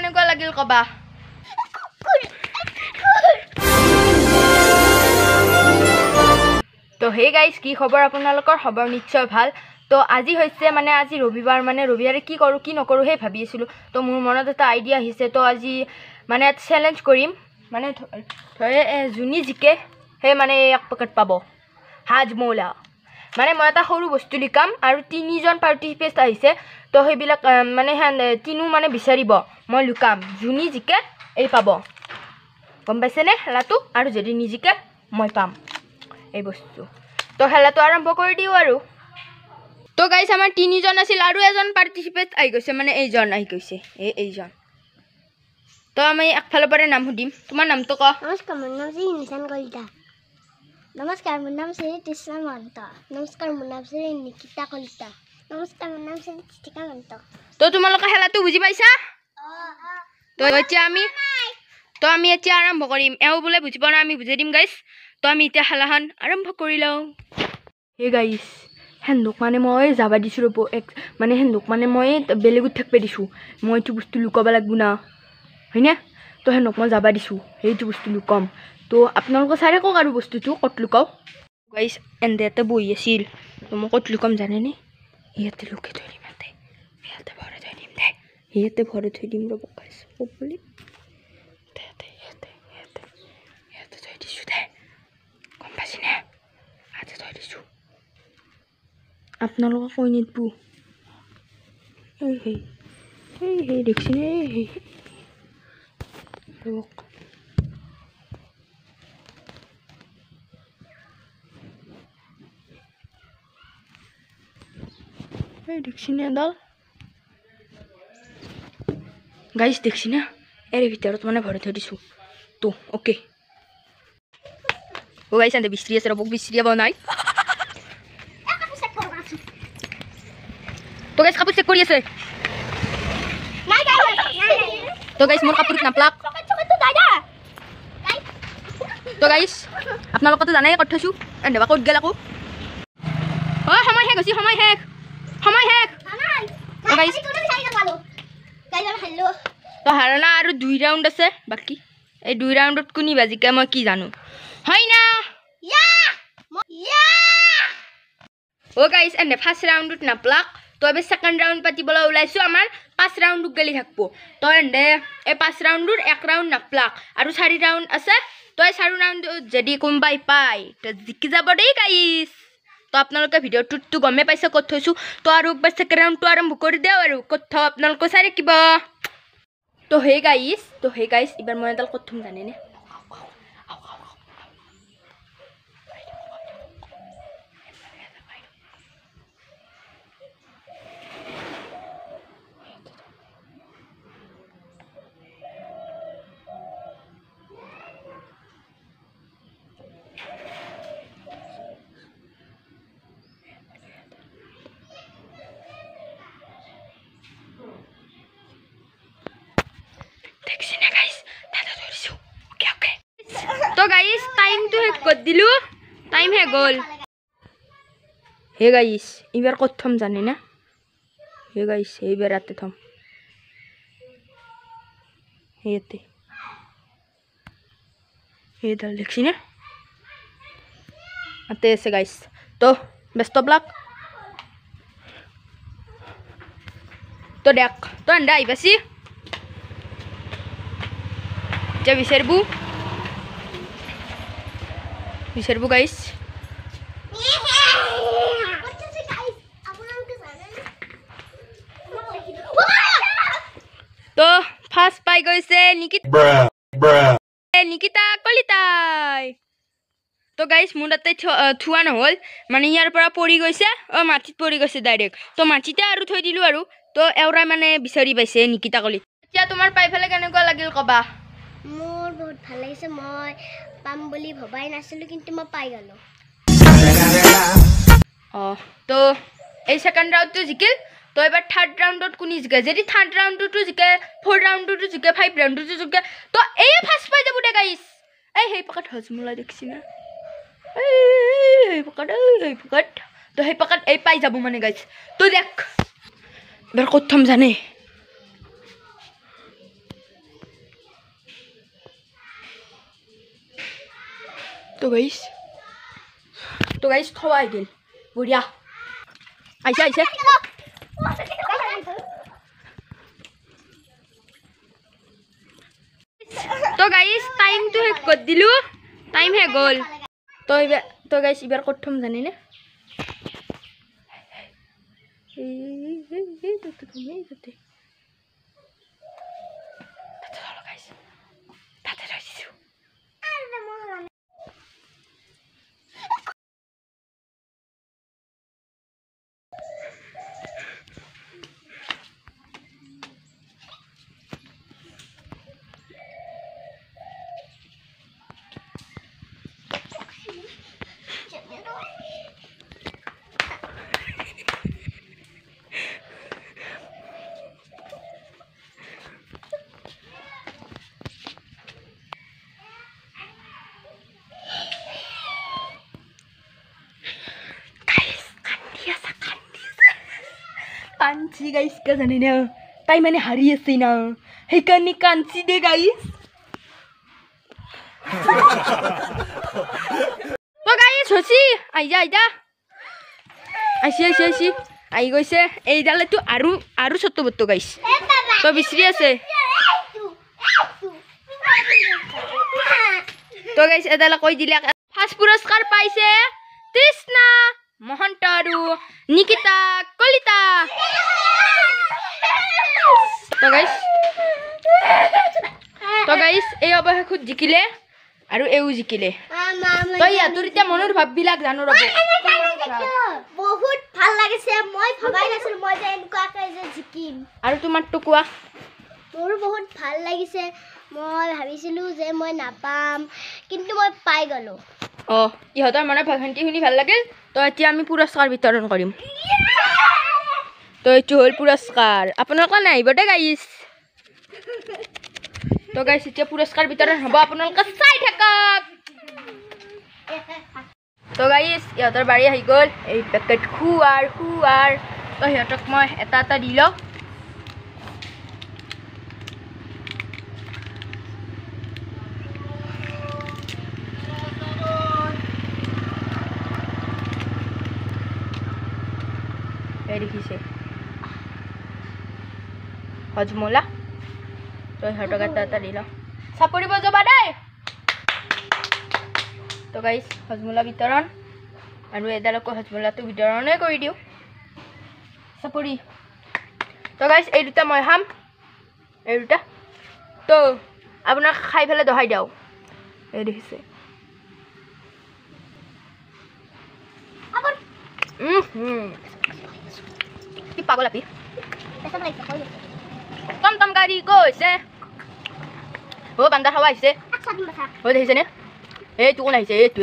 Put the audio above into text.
কেনেকুৱা লাগিল কবা তো হে গাইজ কি খবৰ আপোনালোকৰ খবৰ নিশ্চয় ভাল তো আজি হৈছে মানে আজি ৰবিবাৰ মানে ৰবিবাৰে কি কৰোঁ কি নকৰোঁ সেই ভাবি আছিলোঁ তো মোৰ মনত এটা আইডিয়া আহিছে তো আজি মানে চেলেঞ্জ কৰিম মানে ধৰে যোনে জিকে সেই মানে 1 পেকেট পাব হাজমৌলা মানে মই এটা সৰু বস্তু লিখাম আৰু 3জন পাৰ্টিচিপেণ্ট আহিছে তো সেইবিলাক মানে তিনিও মানে বিচাৰিব মই লুকাম যোনে জিকে এই পাব গম পাইছেনে খেলাটো আৰু যদি নিজিকে মই পাম এই বস্তু তো খেলাটো আৰম্ভ কৰি দিওঁ আৰু তো গাইছ আমাৰ 3জন আছিল আৰু এজন পাৰ্টিচিপেণ্ট আহি গৈছে মানে এইজন আহি গৈছে এইজন তো আমি একফালৰ পৰা নাম সুধিম তোমাৰ নামটো ক নমস্কাৰ মোৰ নাম শ্ৰী নিশান কলিতা নমস্কাৰ মোৰ নাম শ্ৰী তৃষ্ণা মহন্ত নমস্কাৰ মোৰ নাম শ্ৰী নিকিতা কলিতা নমস্কাৰ মোৰ নাম শ্ৰী চিত্ৰিকা মহন্ত তো তোমালোকে খেলাটো বুজি পাইছা তো আমি এতিয়া আৰম্ভ কৰিম এও বোলে বুজি পোৱা নাই আমি বুজাই দিম গাইছ তো আমি এতিয়া খেলাখন আৰম্ভ কৰি লওঁ হে গাইছ হেন্দুক মানে মই যাবা দিছোঁ ৰ'ব মানে হেন্দুক মানে মই বেলেগত থাকিব দিছোঁ মই এইটো বস্তু লুকাব লাগিব না হয়নে তো হেন্দুক মই যাবা দিছোঁ সেইটো বস্তু লুকাম তো আপোনালোকে চাই থাকক আৰু বস্তুটো ক'ত লুকাওঁ গাইছ এন্দে ইয়াতে বহি আছিল তো মই ক'ত লুকাম জানেনে ইয়াতে লুকাই থৈ দিম ইয়াতে ভৰাই থৈ দিম দে ইয়াতে ভৰাই থৈ দিম ৰ'ব গাইছ ক'ত বুলি ইয়াতে থৈ দিছোঁ দে গম পাইছেনে ইয়াতে থৈ দিছোঁ আপোনালোকে কৈ নিদিব সেই দেখিছেনে দেখিছেনে এডাল গাইছ দেখিছেনে এৰে ভিতৰত মানে ভৰাই থৈ দিছোঁ তো অ'কে ও গাইছ এনে বিচৰি আছে ৰ'ব বিচৰিয়াব নাই তো গাইছ কাপোৰ চেক কৰি আছে তো গাইছ মোৰ কাপোৰত নাপলাক তো গাইছ আপোনালোকেতো জানাই ক'ত থৈছোঁ এনে ক'ত গ'ল আকৌ অঁ সময় শেষ হৈছে সময় শেষ তো গাইছ তো হাৰণা আৰু 2 ৰাউণ্ড আছে বাকী এই 2 ৰাউণ্ডত কোনি বাজিকে মই কি জানো হয় না ও গাইছ এনে ফাৰ্ষ্ট ৰাউণ্ডত নাপলাক তো আমি সেকেন্ড ৰাউণ্ড পাতিবলৈ ওলাইছোঁ আমাৰ 5 ৰাউণ্ডত গেলি থাকব তো এনে এই 5 ৰাউণ্ডৰ 1 ৰাউণ্ড নাপলাক আৰু 4 ৰাউণ্ড আছে তো এই 4 ৰাউণ্ড যদি কোনোবাই পায় তো জিকি যাব দেই গাইছ তো আপোনালোকে ভিডিঅ'টোতো গমে পাইছে ক'ত থৈছোঁ তো আৰু একবাৰ সেকেন্ড ৰাউণ্ডটো আৰম্ভ কৰি দিওঁ আৰু ক'ত থওঁ আপোনালোকে চাই থাকিব তো হে গাইছ এইবাৰ মই এডাল ক'ত থ'ম জানেনে তো গাইছ টাইমটো শেষ কৰি দিলোঁ টাইম শেষ গ'ল হে গাইছ এইবাৰ ক'ত থ'ম জানে না হে গাইছ এইবাৰ ইয়াতে থ'ম ইয়াতে এইডাল দেখিছেনে ইয়াতে আছে গাইছ তো বেষ্ট অফ লাক তো দেখ তো এন্দা আহিবাছি এতিয়া বিচাৰিব গাইছ তো ফাৰ্ষ্ট পাই গৈছে নিকিতা কলিতাই তো গাইছ মোৰ তাতে থোৱা নহ'ল মানে ইয়াৰ পৰা পৰি গৈছে মাটিত পৰি গৈছে ডাইৰেক্ট তো মাটিতে আৰু থৈ দিলোঁ আৰু তো এওৰাই মানে বিচাৰি পাইছে নিকিতা কলিতা এতিয়া তোমাৰ পাই পেলাই কেনেকুৱা লাগিল কবা মোৰ বহুত ভাল লাগিছে মই পাম বুলি ভবাই নাছিলোঁ কিন্তু মই পাই গ'লোঁ তো এই সেকেন্ড ৰাউণ্ডটো জিকিল তো এবাৰ থাৰ্ড ৰাউণ্ডত কোনি জিকে যদি থাৰ্ড ৰাউণ্ডটো জিকে 4th ৰাউণ্ডটো জিকে 5th ৰাউণ্ডটো জিকে তো এই ফাৰ্ষ্ট পাই যাব দে গাইছ এই সেই পকাত হজমোলা দেখিছি না এই পকাত তো সেই পকাত এই পাই যাব মানে গাইছ তো দেখ এবাৰ ক'ত থ'ম জানে তো গাইছ থোৱাই গেল বঢ়িয়া আইছে তো গাইছ টাইমটো শেষ কৰি দিলোঁ টাইম শেষ গ'ল তো গাইছ এইবাৰ ক'ত থ'ম জানিনে কাঞ্চি গাইছ কা জানে না তাই মানে হাৰি আছে না সেইকাৰণে কাঞ্চি দে গাইছ তো গাইছ হচি আইজা আইছি আহি গৈছে এইডালেতো আৰু ছোট বস্তু গাইছ তো বিচৰি আছে তো গাইছ এডালে কৈ দিলে ফাৰ্ষ্ট পুৰস্কাৰ পাইছে তৃষ্ণা মহন্ত আৰু নিকিতা কলিতা তো গাইছ এই অৱশেষত জিকিলে আৰু এও জিকিলে তই ইয়াতৰ এতিয়া মনৰ ভাববিলাক জানো ৰ'ব বহুত ভাল লাগিছে মই ভাবাই নাছিলো মই যে এনেকুৱাকৈ যে জিকিম আৰু তোমাৰটো কোৱা মোৰো বহুত ভাল লাগিছে মই ভাবিছিলো যে মই নাপাম কিন্তু মই পাই গলো ইহঁতৰ মনে ভগৱানটি শুনি ভাল লাগিল তো এতিয়া আমি পুৰস্কাৰ বিতৰণ কৰিম তো এইটো হ'ল পুৰস্কাৰ আপোনালোকে নাহিব দে গাইছ তো গাইছ এতিয়া পুৰস্কাৰ বিতৰণ হ'ব আপোনালোকে চাই থাকক তো গাইছ ইহঁতৰ বাৰী আহি গ'ল এই পেকেট খুৱাৰ তো সিহঁতক মই এটা দি লওঁ দেখিছে হজমলা তো সিহঁতক এটা দি লওঁ চাপৰি বজাবা দেই তো গাইছ হজমলা বিতৰণ আৰু এডালকো হজমলাটো বিতৰণে কৰি দিওঁ চাপৰি তো গাইছ এই দুটা মই খাম এই দুটা তো আপোনাক খাই পেলাই দহাই দিওঁ এই দেখিছে কি পাগল আপি টম গাড়ী গৈছে বান্দা খাব আহিছে দেখিছেনে এইটো কোন আহিছে এইটো